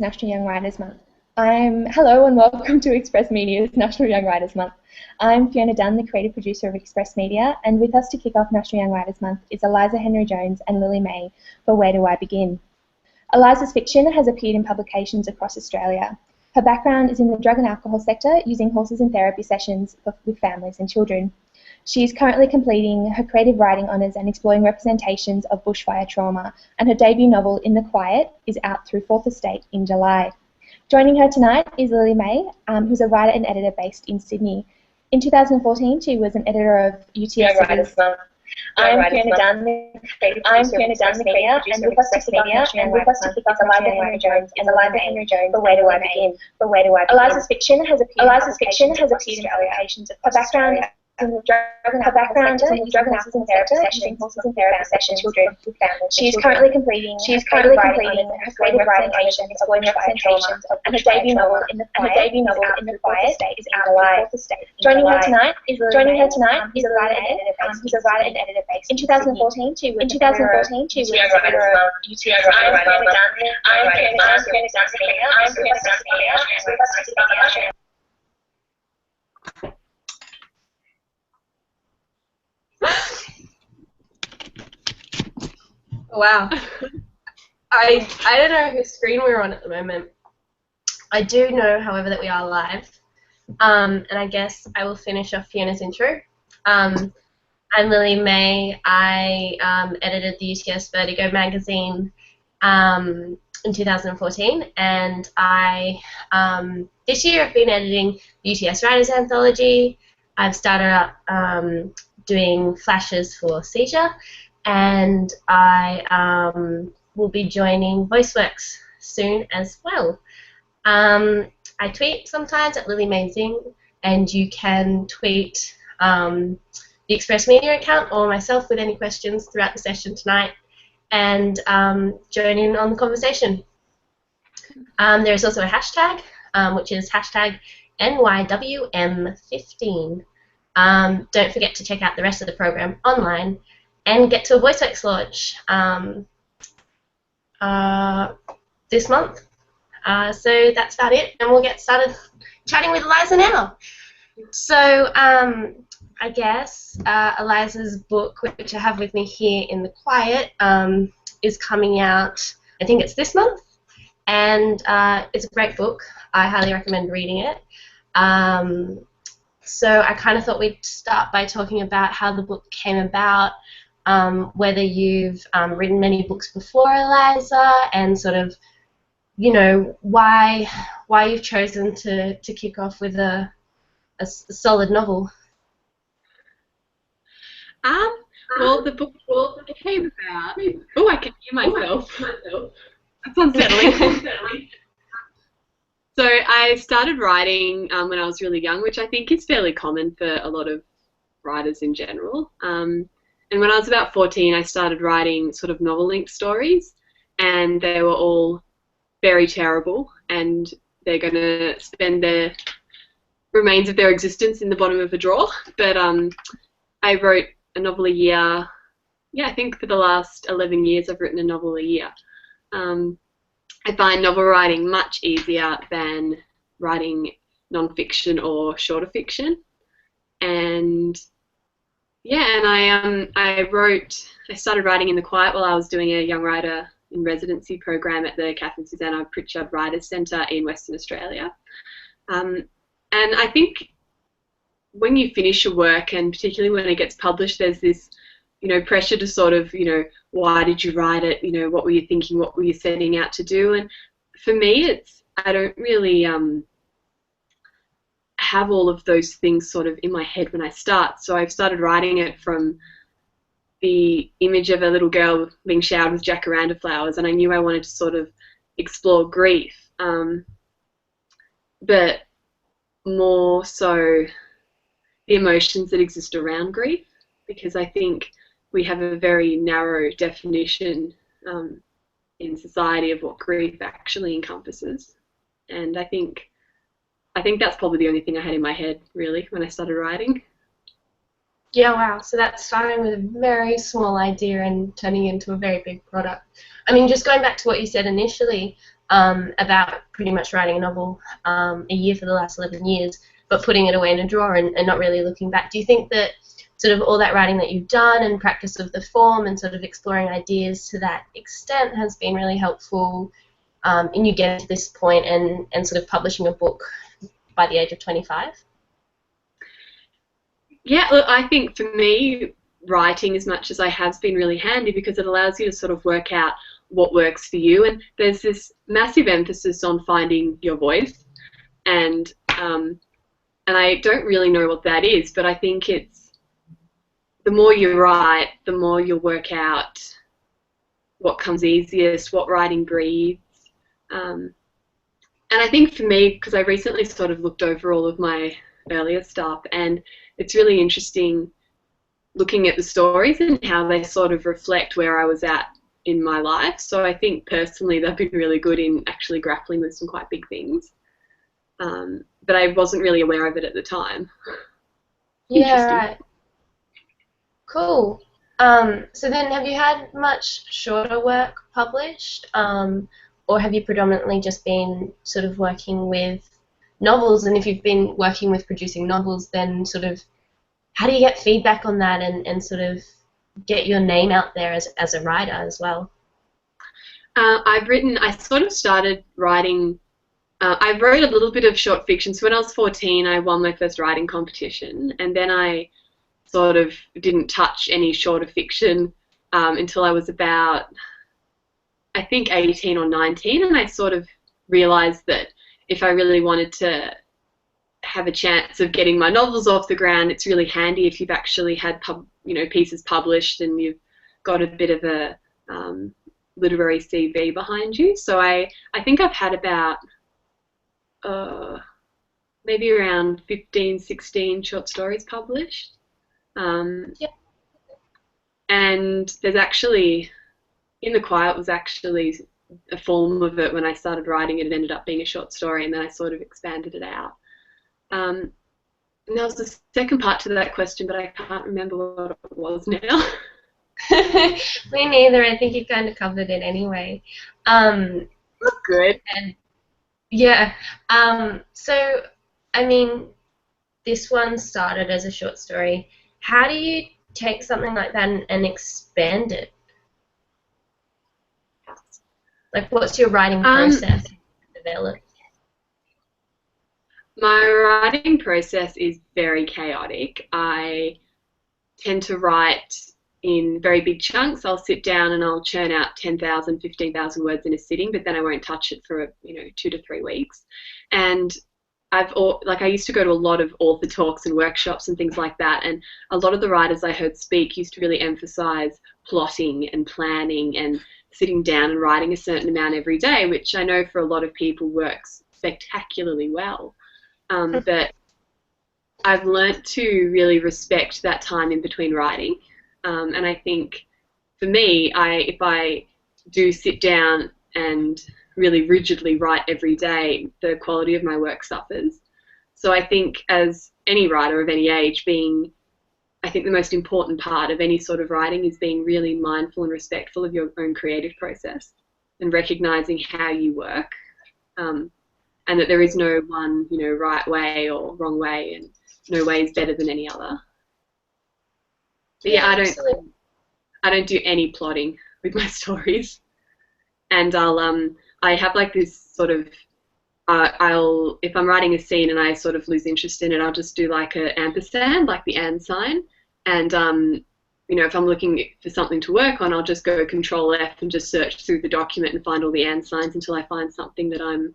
National Young Writers Month. Hello and welcome to Express Media's National Young Writers Month. I'm Fiona Dunn, the creative producer of Express Media, and with us to kick off National Young Writers Month is Eliza Henry-Jones and Lily Mae for Where Do I Begin? Eliza's fiction has appeared in publications across Australia. Her background is in the drug and alcohol sector, using horses in therapy sessions with families and children. She is currently completing her creative writing honours and exploring representations of bushfire trauma, and her debut novel, In the Quiet, is out through Fourth Estate in July. Joining her tonight is Lily Mae, who's a writer and editor based in Sydney. In 2014, she was an editor of UTS's I'm Fiona Dunn, the creative media, and with us to kick off Eliza Henry-Jones and Eliza Henry-Jones for Where Do I Begin? Eliza's fiction has appeared in publications of her background in the drug and alcohol therapy sessions children with families. She is currently completing her creative writing and exploring representations of and her debut novel In the Quiet is out in Fourth Estate. Joining her tonight is a writer and editor based in 2014. She was editor of UTS. Wow. I don't know whose screen we're on at the moment. I do know, however, that we are live. And I guess I will finish off Fiona's intro. I'm Lily Mae. I edited the UTS Vertigo magazine in 2014, and I this year I've been editing the UTS Writers Anthology. I've started up doing flashes for Seizure, and I will be joining VoiceWorks soon as well. I tweet sometimes at Lily Mae Zing, and you can tweet the Express Media account or myself with any questions throughout the session tonight, and join in on the conversation. There is also a hashtag, which is hashtag NYWM15. Don't forget to check out the rest of the program online and get to a VoiceWorks launch this month. So that's about it, and we'll get started chatting with Eliza now. So I guess Eliza's book, which I have with me here in the Quiet, is coming out, I think it's this month, and it's a great book. I highly recommend reading it. So I kind of thought we'd start by talking about how the book came about, whether you've written many books before, Eliza, and sort of, you know, why you've chosen to kick off with a solid novel. Well, the book came about. Oh, I can hear myself. That's unsettling. So I started writing when I was really young, which I think is fairly common for a lot of writers in general. And when I was about 14, I started writing sort of novel-length stories, and they were all very terrible, and they're going to spend the remains of their existence in the bottom of a drawer. But I wrote a novel a year. Yeah, I think for the last 11 years I've written a novel a year. I find novel writing much easier than writing non-fiction or shorter fiction. And yeah, and I started writing In the Quiet while I was doing a young writer in residency program at the Catherine Susanna Pritchard Writers Centre in Western Australia. And I think when you finish your work, and particularly when it gets published, there's this, you know, pressure to sort of, you know, why did you write it? You know, what were you thinking? What were you setting out to do? And for me, I don't really have all of those things sort of in my head when I start. So I've started writing it from the image of a little girl being showered with jacaranda flowers, and I knew I wanted to sort of explore grief, but more so the emotions that exist around grief, because I think we have a very narrow definition in society of what grief actually encompasses, and I think that's probably the only thing I had in my head, really, when I started writing. Yeah, wow. So that's starting with a very small idea and turning into a very big product. I mean, just going back to what you said initially, about pretty much writing a novel a year for the last 11 years, but putting it away in a drawer and not really looking back. Do you think that sort of all that writing that you've done and practice of the form and sort of exploring ideas to that extent has been really helpful in you getting to this point and sort of publishing a book by the age of 25? Yeah, look, I think for me, writing as much as I have has been really handy because it allows you to sort of work out what works for you, and there's this massive emphasis on finding your voice, and I don't really know what that is, but I think it's the more you write, the more you'll work out what comes easiest, what writing breathes. And I think for me, because I recently sort of looked over all of my earlier stuff, and it's really interesting looking at the stories and how they sort of reflect where I was at in my life. So I think personally they've been really good in actually grappling with some quite big things. But I wasn't really aware of it at the time. Yeah, right. Cool. So then have you had much shorter work published? Or have you predominantly just been sort of working with novels? And if you've been working with producing novels, then sort of how do you get feedback on that and sort of get your name out there as a writer as well? I sort of started writing, I wrote a little bit of short fiction. So when I was 14, I won my first writing competition, and then I sort of didn't touch any shorter fiction until I was about, I think, 18 or 19, and I sort of realised that if I really wanted to have a chance of getting my novels off the ground, it's really handy if you've actually had pieces published and you've got a bit of a literary CV behind you. So I think I've had about maybe around 15, 16 short stories published. Yeah. And there's actually, In the Quiet was actually a form of it. When I started writing it, it ended up being a short story, and then I sort of expanded it out. And there was the second part to that question, but I can't remember what it was now. Me neither. I think you kind of covered it anyway. That's good. And yeah. So, I mean, this one started as a short story. How do you take something like that and expand it? Like, what's your writing process to develop? My writing process is very chaotic. I tend to write in very big chunks. I'll sit down and I'll churn out 10,000, 15,000 words in a sitting, but then I won't touch it for 2 to 3 weeks. And I used to go to a lot of author talks and workshops and things like that, and a lot of the writers I heard speak used to really emphasize plotting and planning and sitting down and writing a certain amount every day, which I know for a lot of people works spectacularly well. But I've learnt to really respect that time in between writing, and I think for me, if I do sit down and really rigidly write every day, the quality of my work suffers. So I think as any writer of any age, I think the most important part of any sort of writing is being really mindful and respectful of your own creative process and recognizing how you work, and that there is no one right way or wrong way, and no way is better than any other. But yeah, I don't do any plotting with my stories, and I have like this sort of if I'm writing a scene and I sort of lose interest in it, I'll just do like an ampersand, like the and sign, and if I'm looking for something to work on, I'll just go Control F and just search through the document and find all the and signs until I find something that I'm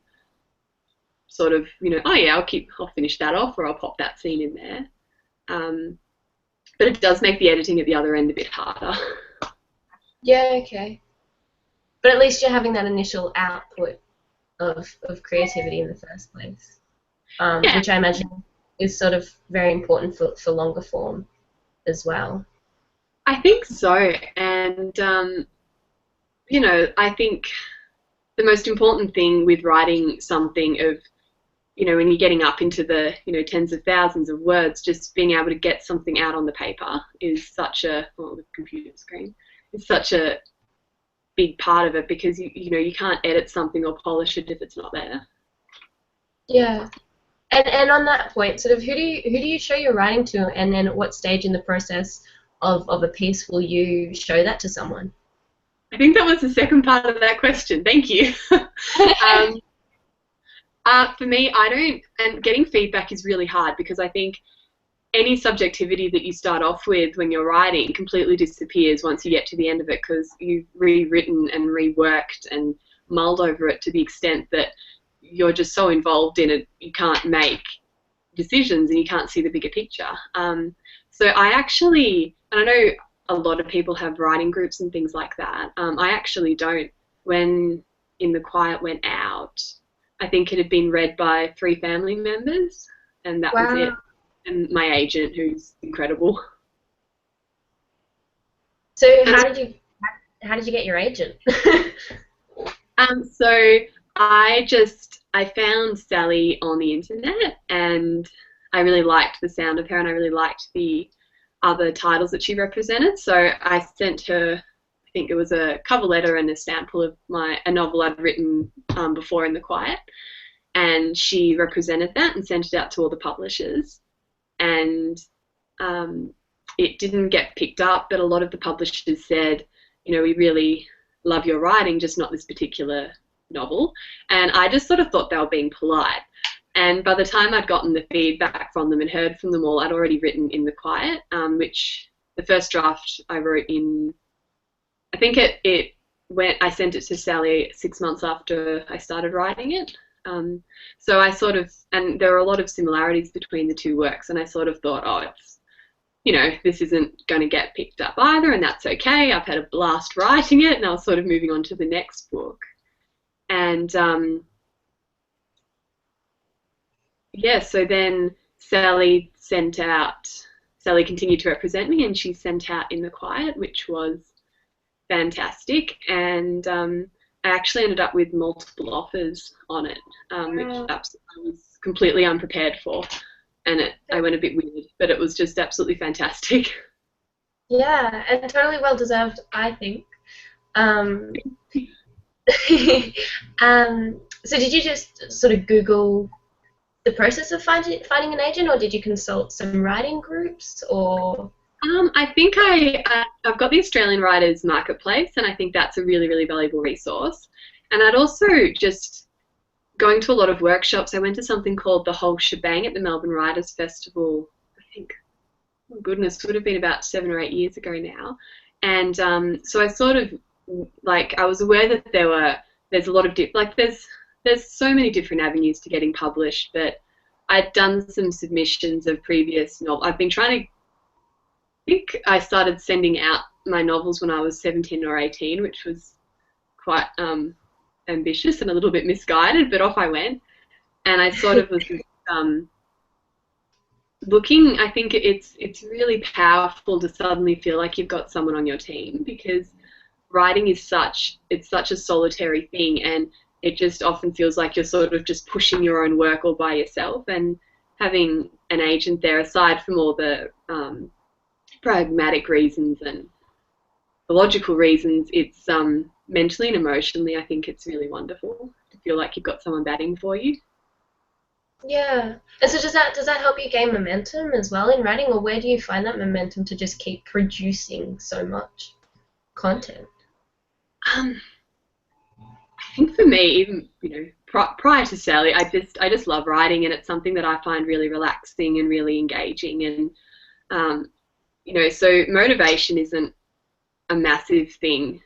sort of oh yeah, I'll finish that off, or I'll pop that scene in there. But it does make the editing at the other end a bit harder. Yeah, okay. But at least you're having that initial output of creativity in the first place, Yeah. which I imagine is sort of very important for longer form as well. I think so, and I think the most important thing with writing something of, when you're getting up into the, tens of thousands of words, just being able to get something out on the paper is such the computer screen is such a big part of it, because you know, you can't edit something or polish it if it's not there. Yeah. And on that point, sort of, who do you show your writing to, and then at what stage in the process of a piece will you show that to someone? I think that was the second part of that question. Thank you. For me, I don't, and getting feedback is really hard, because I think any subjectivity that you start off with when you're writing completely disappears once you get to the end of it, because you've rewritten and reworked and mulled over it to the extent that you're just so involved in it, you can't make decisions and you can't see the bigger picture. So I actually, and I know a lot of people have writing groups and things like that. I actually don't. When In the Quiet went out, I think it had been read by 3 family members, and that was it. And my agent, who's incredible. So how did you get your agent? So I found Sally on the internet, and I really liked the sound of her, and I really liked the other titles that she represented. So I sent her, I think it was a cover letter and a sample of a novel I'd written before In the Quiet, and she represented that and sent it out to all the publishers. And it didn't get picked up, but a lot of the publishers said, you know, we really love your writing, just not this particular novel. And I just sort of thought they were being polite. And by the time I'd gotten the feedback from them and heard from them all, I'd already written In the Quiet, which the first draft I wrote in, I think I sent it to Sally 6 months after I started writing it. So I sort of, and there are a lot of similarities between the 2 works, and I sort of thought, oh, it's, you know, this isn't going to get picked up either, and that's okay. I've had a blast writing it, and I was sort of moving on to the next book. And yeah, so then Sally continued to represent me, and she sent out In the Quiet, which was fantastic. And I actually ended up with multiple offers on it, which I was completely unprepared for, and I went a bit weird, but it was just absolutely fantastic. Yeah, and totally well deserved, I think. So did you just sort of Google the process of finding an agent, or did you consult some writing groups, or? I think I've got the Australian Writers Marketplace, and I think that's a really, really valuable resource. And I'd also just going to a lot of workshops. I went to something called The Whole Shebang at the Melbourne Writers Festival, I think, oh goodness, it would have been about 7 or 8 years ago now. And so I sort of, like, I was aware that there's a lot of, there's so many different avenues to getting published, but I'd done some submissions of previous novels. I've been trying to, I think I started sending out my novels when I was 17 or 18, which was quite ambitious and a little bit misguided, but off I went. And I sort of was looking, I think it's really powerful to suddenly feel like you've got someone on your team, because writing is such a solitary thing, and it just often feels like you're sort of just pushing your own work all by yourself. And having an agent there, aside from all the pragmatic reasons and the logical reasons, it's mentally and emotionally, I think it's really wonderful to feel like you've got someone batting for you. Yeah. And so does that help you gain momentum as well in writing, or where do you find that momentum to just keep producing so much content? I think for me, even, you know, prior to Sally, I just love writing, and it's something that I find really relaxing and really engaging. And you know, so motivation isn't a massive thing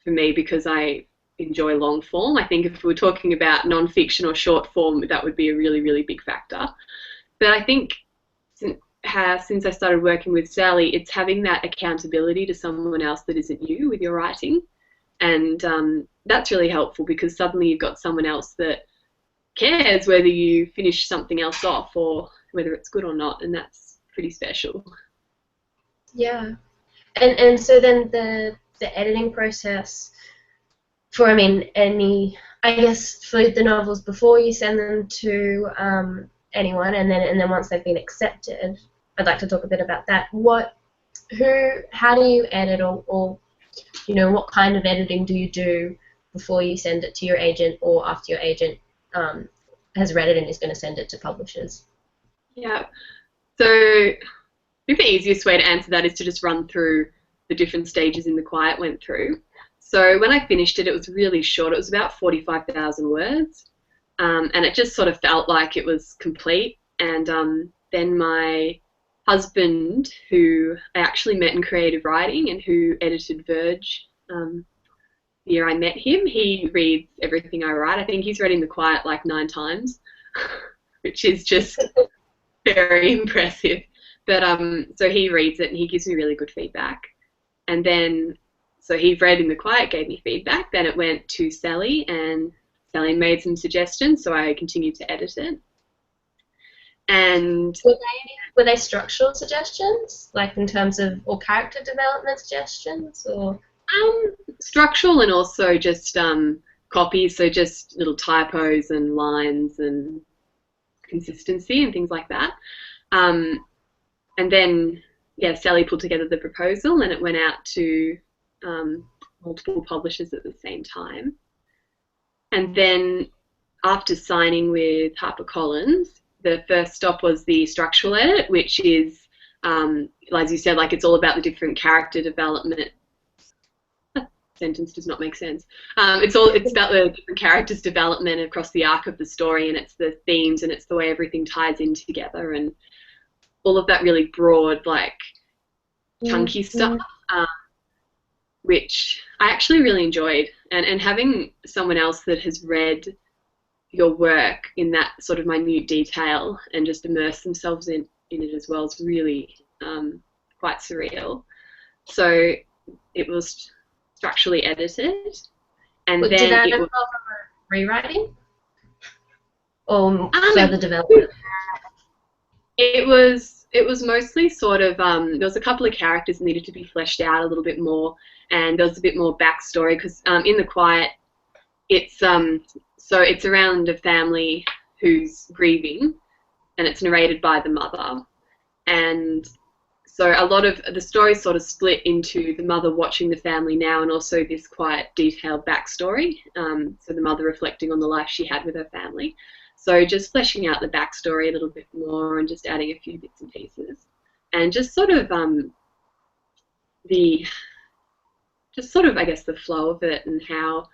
for me, because I enjoy long form. I think if we were talking about non-fiction or short form, that would be a really, really big factor. But I think since I started working with Sally, it's having that accountability to someone else that isn't you with your writing. And that's really helpful, because suddenly you've got someone else that cares whether you finish something else off or whether it's good or not, and that's pretty special. Yeah. And so then the editing process for, I guess for the novels, before you send them to anyone, and then once they've been accepted, I'd like to talk a bit about that. How do you edit, or you know, what kind of editing do you do before you send it to your agent or after your agent has read it and is going to send it to publishers? Yeah. So I think the easiest way to answer that is to just run through the different stages In the Quiet went through. So when I finished it, it was really short. It was about 45,000 words. And it just sort of felt like it was complete. And then my husband, who I actually met in creative writing and who edited Verge the year I met him, he reads everything I write. I think he's read In the Quiet like 9 times, which is just very impressive. But so he reads it and he gives me really good feedback. And then, so he read In the Quiet, gave me feedback. Then it went to Sally, and Sally made some suggestions, so I continued to edit it. And were they structural suggestions, like in terms of, or character development suggestions, or? Structural and also just copy, so just little typos and lines and consistency and things like that. And then, yeah, Sally put together the proposal and it went out to multiple publishers at the same time. And then after signing with Harpercollins, the first stop was the structural edit, which is, as you said, like it's all about the different character development. Sentence does not make sense. It's about the different characters' development across the arc of the story, and it's the themes and it's the way everything ties in together and all of that really broad, like chunky stuff, which I actually really enjoyed. And having someone else that has read your work in that sort of minute detail and just immerse themselves in it as well is really quite surreal. So it was structurally edited, and then did that it was rewriting or further development? It was mostly sort of there was a couple of characters that needed to be fleshed out a little bit more, and there was a bit more backstory because In the Quiet, it's so it's around a family who's grieving, and it's narrated by the mother, and so a lot of the story sort of split into the mother watching the family now and also this quite detailed backstory, so the mother reflecting on the life she had with her family. So just fleshing out the backstory a little bit more and just adding a few bits and pieces. And just sort of I guess the flow of it and how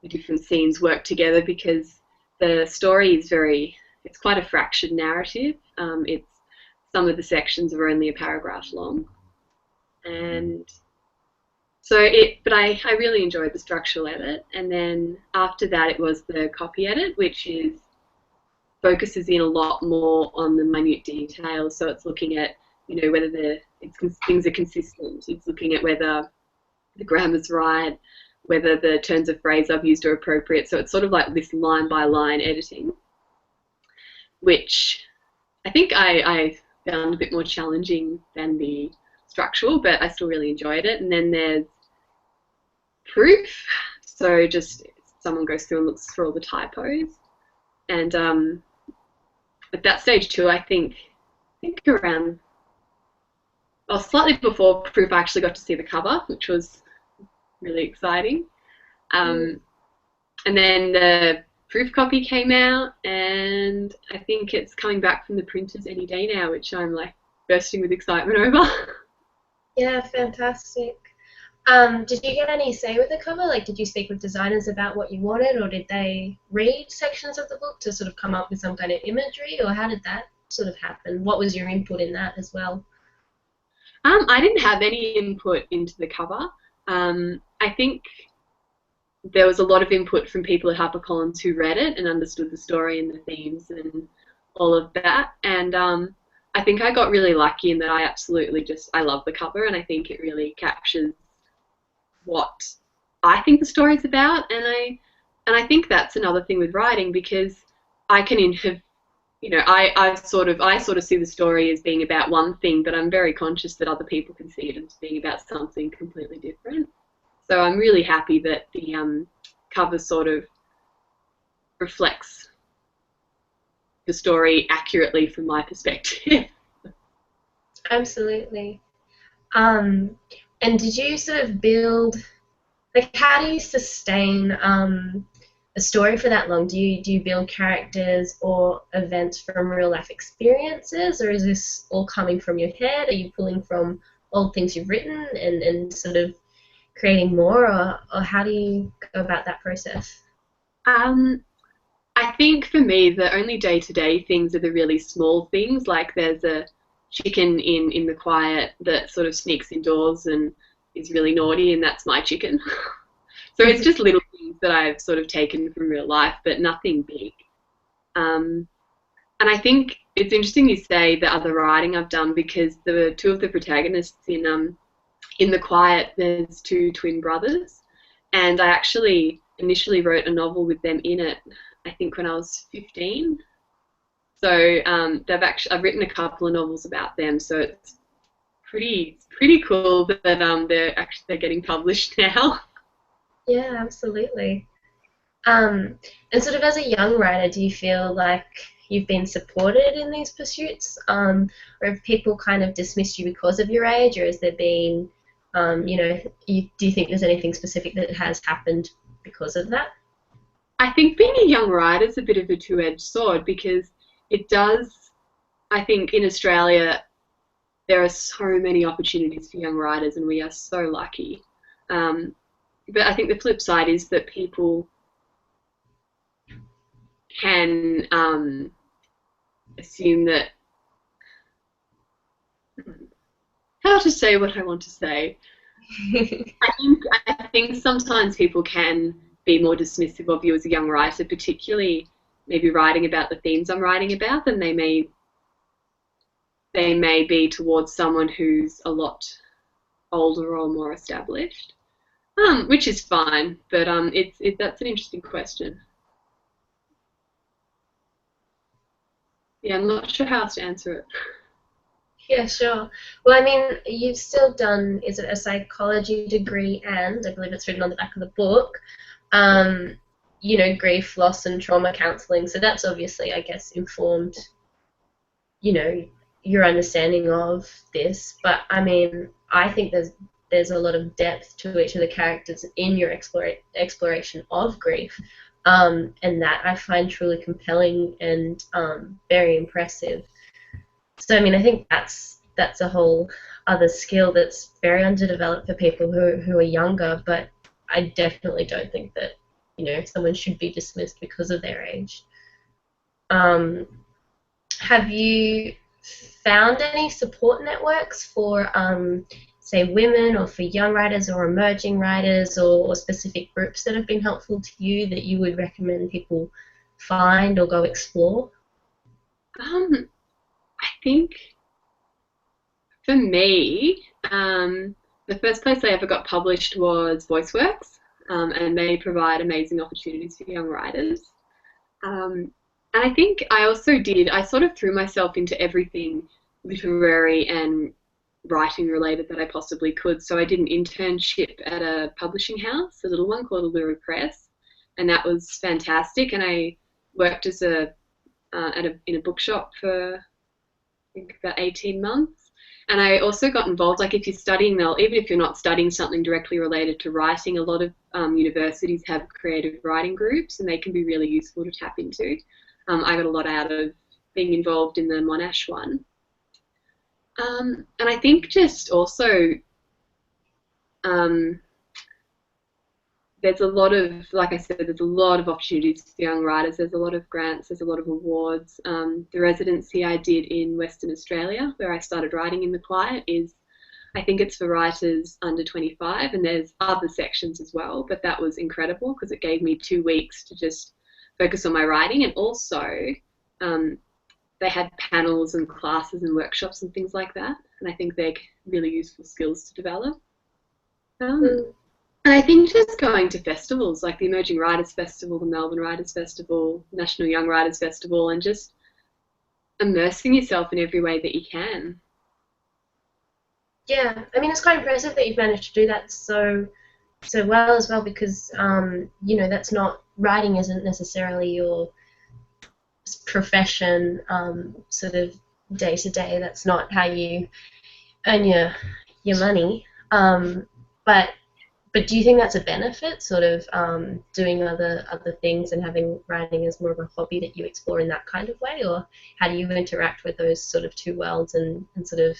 the different scenes work together, because the story is it's quite a fractured narrative. Some of the sections are only a paragraph long. And so but I really enjoyed the structural edit. And then after that it was the copy edit, which focuses in a lot more on the minute details. So it's looking at, whether things are consistent. It's looking at whether the grammar's right, whether the turns of phrase I've used are appropriate. So it's sort of like this line-by-line editing, which I think I found a bit more challenging than the structural, but I still really enjoyed it. And then there's proof. So just someone goes through and looks for all the typos. And at that stage too, I think around, slightly before proof, I actually got to see the cover, which was really exciting. And then the proof copy came out, and I think it's coming back from the printers any day now, which I'm like bursting with excitement over. Yeah, fantastic. Did you get any say with the cover? Like, did you speak with designers about what you wanted, or did they read sections of the book to sort of come up with some kind of imagery, or how did that sort of happen? What was your input in that as well? I didn't have any input into the cover. I think there was a lot of input from people at HarperCollins who read it and understood the story and the themes and all of that. And I think I got really lucky in that I love the cover, and I think it really captures what I think the story's about. And I think that's another thing with writing, because I can have, I sort of see the story as being about one thing, but I'm very conscious that other people can see it as being about something completely different. So I'm really happy that the cover sort of reflects the story accurately from my perspective. Absolutely. And did you sort of build, like, how do you sustain a story for that long? Do you build characters or events from real life experiences, or is this all coming from your head? Are you pulling from old things you've written and sort of creating more, or how do you go about that process? I think for me, the only day-to-day things are the really small things, like there's a chicken in the quiet that sort of sneaks indoors and is really naughty, and that's my chicken. So it's just little things that I've sort of taken from real life, but nothing big. And I think it's interesting you say the other writing I've done, because the two of the protagonists in The Quiet, there's two twin brothers, and I actually initially wrote a novel with them in it, I think when I was 15. So I've written a couple of novels about them, so it's pretty cool that they're getting published now. Yeah, absolutely. And sort of as a young writer, do you feel like you've been supported in these pursuits, or have people kind of dismissed you because of your age, or has there been, do you think there's anything specific that has happened because of that? I think being a young writer is a bit of a two-edged sword, because it does, I think in Australia, there are so many opportunities for young writers, and we are so lucky. But I think the flip side is that people can assume that, how to say what I want to say. I think sometimes people can be more dismissive of you as a young writer, particularly maybe writing about the themes I'm writing about, than they may be towards someone who's a lot older or more established, which is fine. But that's an interesting question. Yeah, I'm not sure how else to answer it. Yeah, sure. Well, I mean, you've still done, is it a psychology degree, and I believe it's written on the back of the book, grief, loss, and trauma counselling. So that's obviously, I guess, informed, your understanding of this. But I mean, I think there's a lot of depth to each of the characters in your exploration of grief, and that I find truly compelling and very impressive. So I mean, I think that's a whole other skill that's very underdeveloped for people who are younger. But I definitely don't think that someone should be dismissed because of their age. Have you found any support networks for say women, or for young writers or emerging writers, or specific groups that have been helpful to you that you would recommend people find or go explore? I think for me, the first place I ever got published was VoiceWorks, and they provide amazing opportunities for young writers. And I think I sort of threw myself into everything literary and writing related that I possibly could. So I did an internship at a publishing house, a little one called Allura Press, and that was fantastic. And I worked as in a bookshop for, I think, about 18 months. And I also got involved, like if you're studying, even if you're not studying something directly related to writing, a lot of universities have creative writing groups, and they can be really useful to tap into. I got a lot out of being involved in the Monash one. And I think just also there's a lot of, like I said, there's a lot of opportunities for young writers. There's a lot of grants, there's a lot of awards. The residency I did in Western Australia, where I started writing in The Quiet, I think it's for writers under 25, and there's other sections as well, but that was incredible because it gave me 2 weeks to just focus on my writing, and also they had panels and classes and workshops and things like that, and I think they're really useful skills to develop. And I think just going to festivals like the Emerging Writers Festival, the Melbourne Writers Festival, National Young Writers Festival, and just immersing yourself in every way that you can. Yeah, I mean, it's quite impressive that you've managed to do that so well as well, because that's not, writing isn't necessarily your profession, sort of day to day. That's not how you earn your money. But do you think that's a benefit, sort of doing other things and having writing as more of a hobby that you explore in that kind of way, or how do you interact with those sort of two worlds and sort of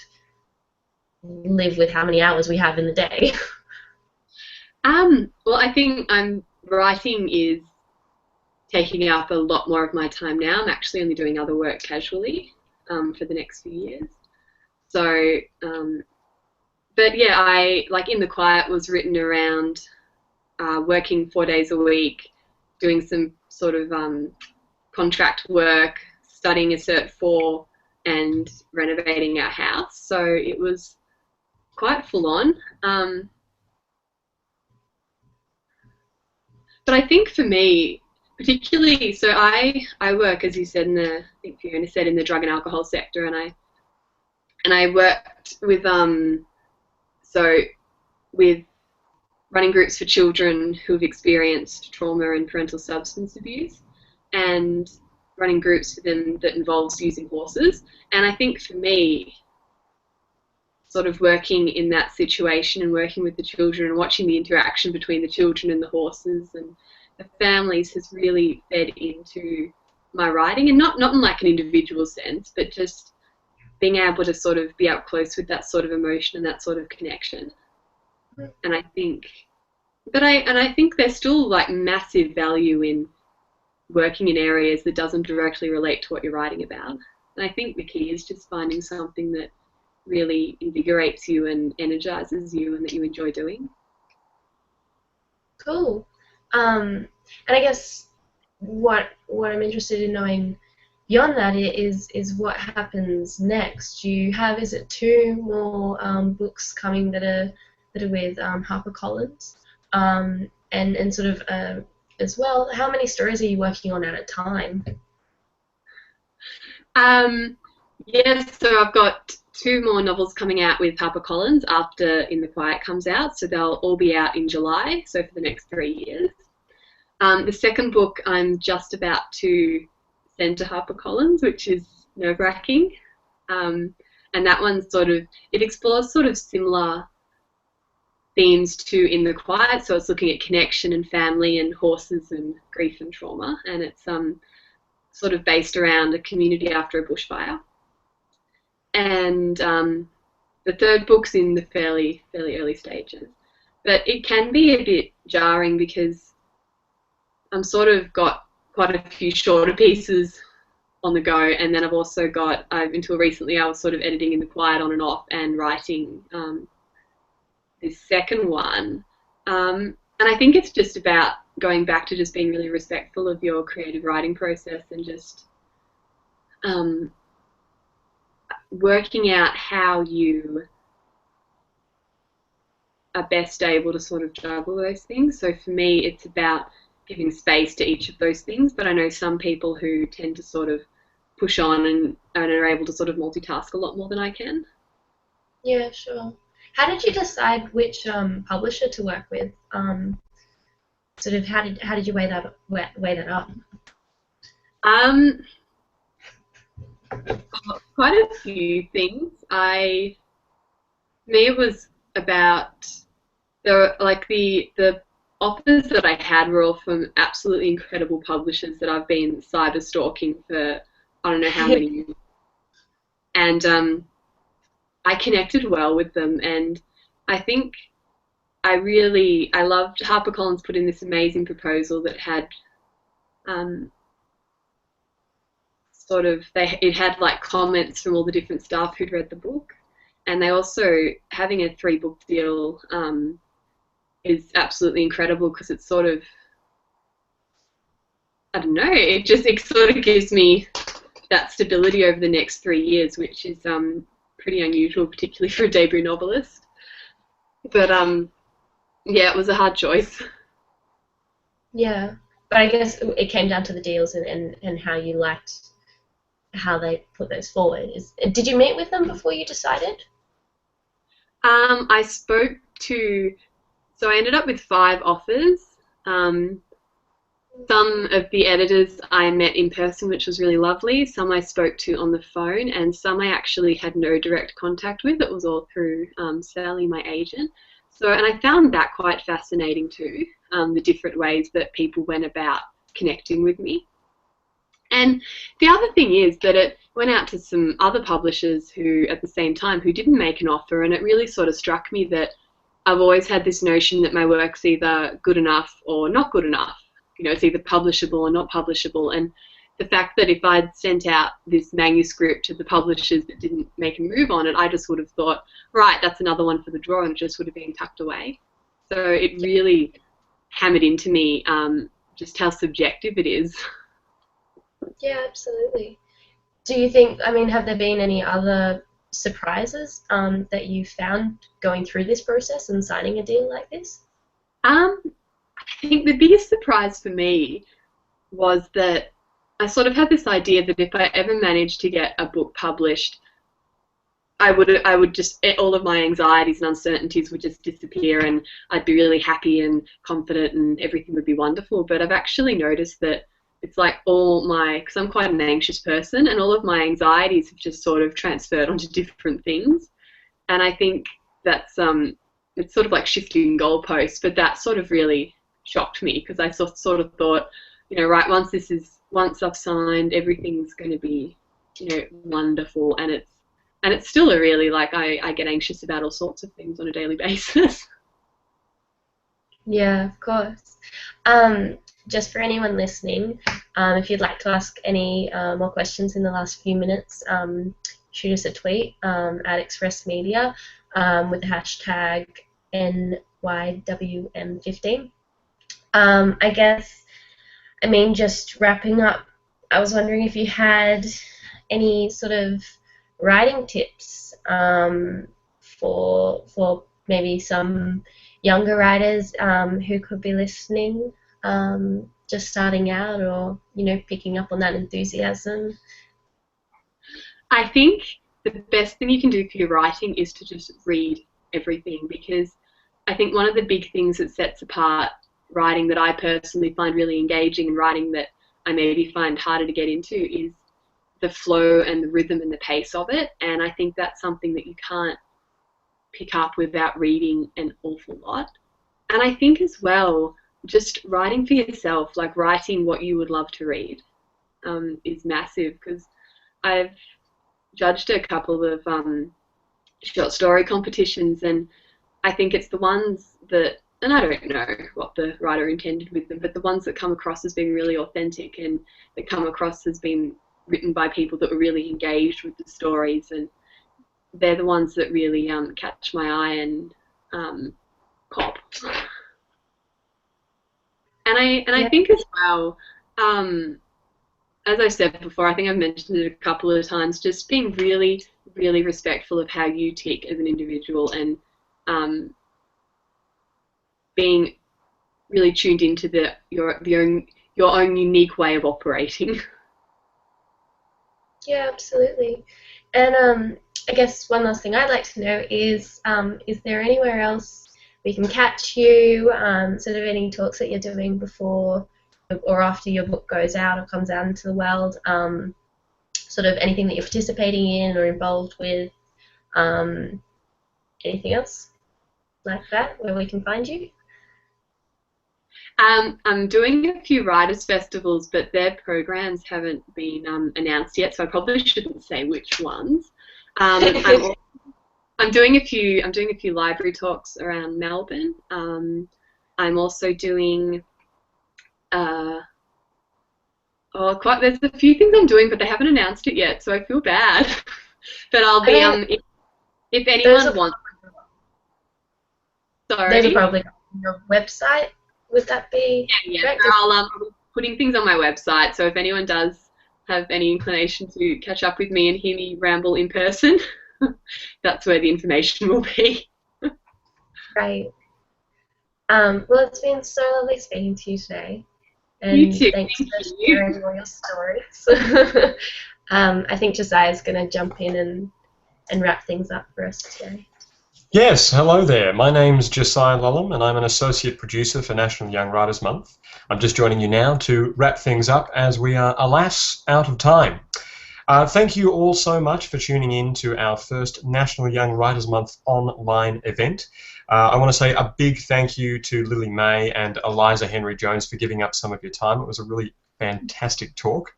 live with how many hours we have in the day? Well, I think writing is taking up a lot more of my time now. I'm actually only doing other work casually for the next few years. So, but yeah, I, like In the Quiet was written around working 4 days a week, doing some sort of contract work, studying a Cert 4, and renovating our house. So it was quite full on. But I think for me, particularly, so I work, as you said, I think Fiona said, in the drug and alcohol sector, and I worked with with running groups for children who have experienced trauma and parental substance abuse, and running groups for them that involves using horses. And I think for me, sort of working in that situation and working with the children and watching the interaction between the children and the horses and the families has really fed into my writing, and not in like an individual sense, but just being able to sort of be up close with that sort of emotion and that sort of connection. And I think, I think there's still like massive value in working in areas that doesn't directly relate to what you're writing about. And I think the key is just finding something that really invigorates you and energizes you and that you enjoy doing. Cool. And I guess what I'm interested in knowing beyond that is what happens next. You have, is it 2 more books coming that are with Harpercollins, and sort of as well, how many stories are you working on at a time? Yes, so I've got 2 more novels coming out with HarperCollins after In the Quiet comes out, so they'll all be out in July, so for the next 3 years. The second book I'm just about to send to HarperCollins, which is nerve-wracking, and that one sort of, it explores sort of similar themes to In the Quiet, so it's looking at connection and family and horses and grief and trauma, and it's sort of based around a community after a bushfire. And the third book's in the fairly early stages, but it can be a bit jarring because I'm sort of got quite a few shorter pieces on the go, and then I've also got, until recently I was sort of editing In the Quiet on and off and writing this second one, and I think it's just about going back to just being really respectful of your creative writing process and just working out how you are best able to sort of juggle those things. So for me, it's about giving space to each of those things, but I know some people who tend to sort of push on and are able to sort of multitask a lot more than I can. Yeah, sure. How did you decide which publisher to work with? Sort of, how did you weigh that up? Quite a few things. It was about the offers that I had were all from absolutely incredible publishers that I've been cyber stalking for I don't know how many years, and I connected well with them, and I think I loved HarperCollins put in this amazing proposal that had it had like comments from all the different staff who'd read the book, and they also, having a 3-book deal is absolutely incredible because it's sort of, I don't know, it sort of gives me that stability over the next 3 years, which is pretty unusual, particularly for a debut novelist. But yeah, it was a hard choice. Yeah, but I guess it came down to the deals and how you liked how they put those forward. Did you meet with them before you decided? I spoke to, so I ended up with 5 offers, Some of the editors I met in person, which was really lovely. Some I spoke to on the phone, and some I actually had no direct contact with. It was all through Sally, my agent. So, and I found that quite fascinating too, the different ways that people went about connecting with me. And the other thing is that it went out to some other publishers who, at the same time, who didn't make an offer, and it really sort of struck me that I've always had this notion that my work's either good enough or not good enough. You know, it's either publishable or not publishable, and the fact that if I'd sent out this manuscript to the publishers that didn't make a move on it, I just would have thought, right, that's another one for the drawer, and it just would have been tucked away. So it really hammered into me just how subjective it is. Yeah, absolutely. Do you think, I mean, have there been any other surprises that you found going through this process and signing a deal like this? I think the biggest surprise for me was that I sort of had this idea that if I ever managed to get a book published, I would just, all of my anxieties and uncertainties would just disappear, and I'd be really happy and confident and everything would be wonderful. But I've actually noticed that it's like because I'm quite an anxious person, and all of my anxieties have just sort of transferred onto different things. And I think that's, it's sort of like shifting goalposts, but that sort of really shocked me, because I sort of thought, you know, right, once I've signed, everything's going to be, you know, wonderful, and it's still a really, like, I get anxious about all sorts of things on a daily basis. Yeah, of course. Just for anyone listening, if you'd like to ask any more questions in the last few minutes, shoot us a tweet at Express Media with the hashtag NYWM15. I guess, I mean, just wrapping up, I was wondering if you had any sort of writing tips for maybe some younger writers who could be listening, just starting out, or, you know, picking up on that enthusiasm. I think the best thing you can do for your writing is to just read everything, because I think one of the big things that sets apart writing that I personally find really engaging, and writing that I maybe find harder to get into, is the flow and the rhythm and the pace of it. And I think that's something that you can't pick up without reading an awful lot. And I think as well, just writing for yourself, like writing what you would love to read, is massive, because I've judged a couple of short story competitions, and I think it's the ones that, and I don't know what the writer intended with them, but the ones that come across as being really authentic, and that come across as being written by people that were really engaged with the stories, and they're the ones that really catch my eye and pop. And I think as well, as I said before, I think I've mentioned it a couple of times, just being really, really respectful of how you tick as an individual, and being really tuned into your own unique way of operating. Yeah, absolutely. And I guess one last thing I'd like to know is there anywhere else we can catch you, sort of any talks that you're doing before or after your book goes out or comes out into the world, sort of anything that you're participating in or involved with, anything else like that where we can find you? I'm doing a few writers' festivals, but their programs haven't been announced yet, so I probably shouldn't say which ones. I'm doing a few library talks around Melbourne. I'm also doing there's a few things I'm doing, but they haven't announced it yet, so I feel bad. But I'll be if anyone wants. Sorry. Those are probably on your website. Would that be? Yeah. I'll be putting things on my website, so if anyone does have any inclination to catch up with me and hear me ramble in person, that's where the information will be. Right. Well, it's been so lovely speaking to you today. And you too. Thanks for sharing all your stories. I think Josiah's going to jump in and wrap things up for us today. Yes, hello there. My name's Josiah Lollam and I'm an associate producer for National Young Writers Month. I'm just joining you now to wrap things up as we are, alas, out of time. Thank you all so much for tuning in to our first National Young Writers Month online event. I want to say a big thank you to Lily Mae and Eliza Henry-Jones for giving up some of your time. It was a really fantastic talk.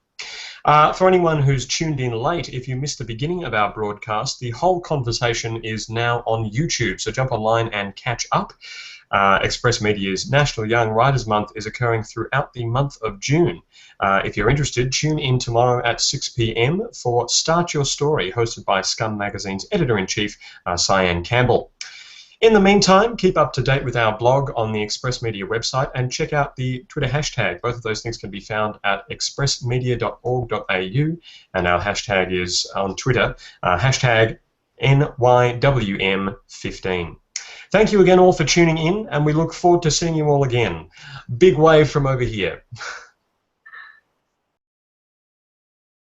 For anyone who's tuned in late, if you missed the beginning of our broadcast, the whole conversation is now on YouTube, so jump online and catch up. Express Media's National Young Writers Month is occurring throughout the month of June. If you're interested, tune in tomorrow at 6 p.m. for Start Your Story, hosted by Scum Magazine's Editor-in-Chief, Cyan Campbell. In the meantime, keep up to date with our blog on the Express Media website and check out the Twitter hashtag. Both of those things can be found at expressmedia.org.au, and our hashtag is on Twitter, hashtag NYWM15. Thank you again all for tuning in, and we look forward to seeing you all again. Big wave from over here.